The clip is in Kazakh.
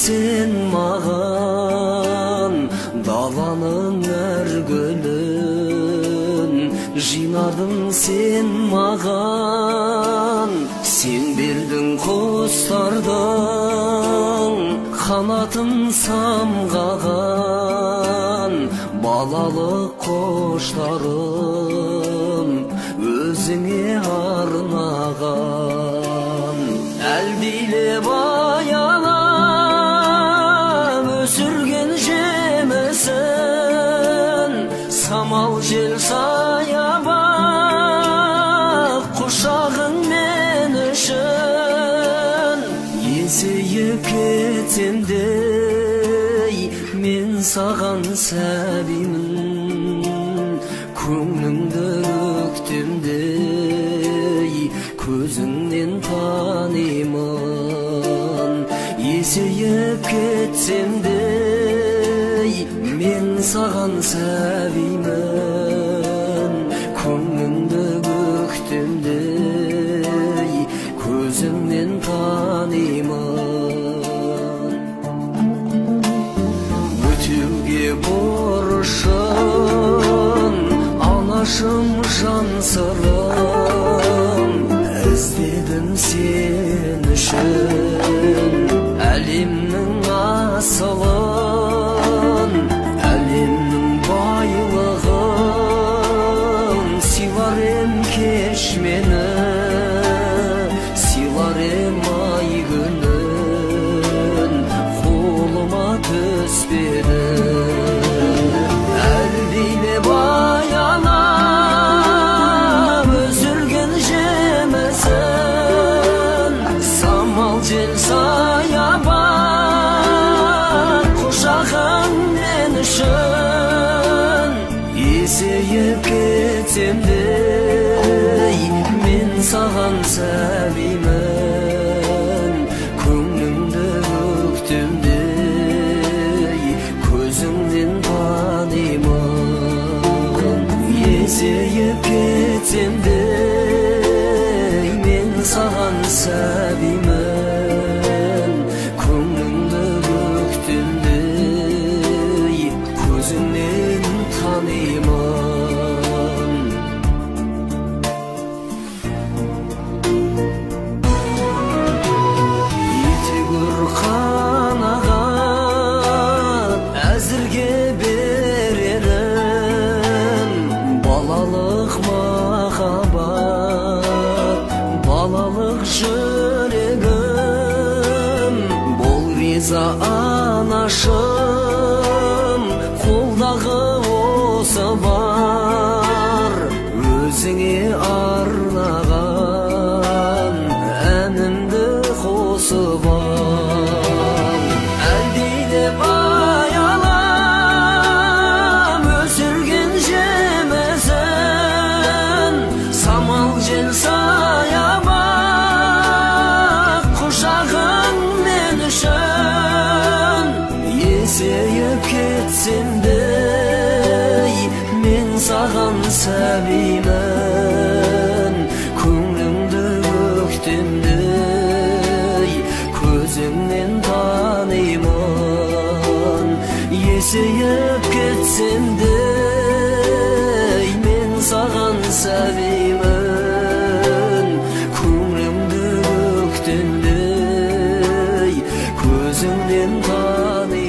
sen mağan, dalanın her gölün. Жинадың sen маған, sen бердің құстардың қанатын самғаған. Балалық қоштарым өзіңе арнаған. Әлдилеп аялап өсірген жемісін, самал жел саябақ құшағың мен үшін. Есейіп кетсем де мен саған сәбимін, көңліңді өктемдей көзіңнен танимын. Есейіп кетсем де мен саған сәбимін, көңліңді өктемдей көзіңнен танимын. Өтеуге борышын анашым жан сырым, іздедім сен үшін әлемнің асылын, әлемнің байлығын. Сыйлар ем кеш мені, сыйлар ем ай күнін, қолыма түспеді. Әлдилеп аялап өсірген жемісін, самал жел саябақ құшағың мен үшін. Есейіп кетсем де мен саған сәбимін, көңліңді өктемдей көзіңнен танимын. Есейіп кетсем де мен саған сәбимін, көңліңді өктемдей көзіңнен танимын. Етегір қанағат әзірге берерім, балалық махаббат, балалық жүрегім. Бол риза анашым, қолдағы осы бар өзіңе арнаған әнімді қосып ал. Әлдилеп аялап өсірген жемісін, самал жел саябақ құшағың мен үшін. Есейіп кетсем де мен саған сәбимін, көңліңді өктемдей көзіңнен танимын. Есейіп кетсем де мен саған сәбимін, көңліңді өктемдей көзіңнен танимын.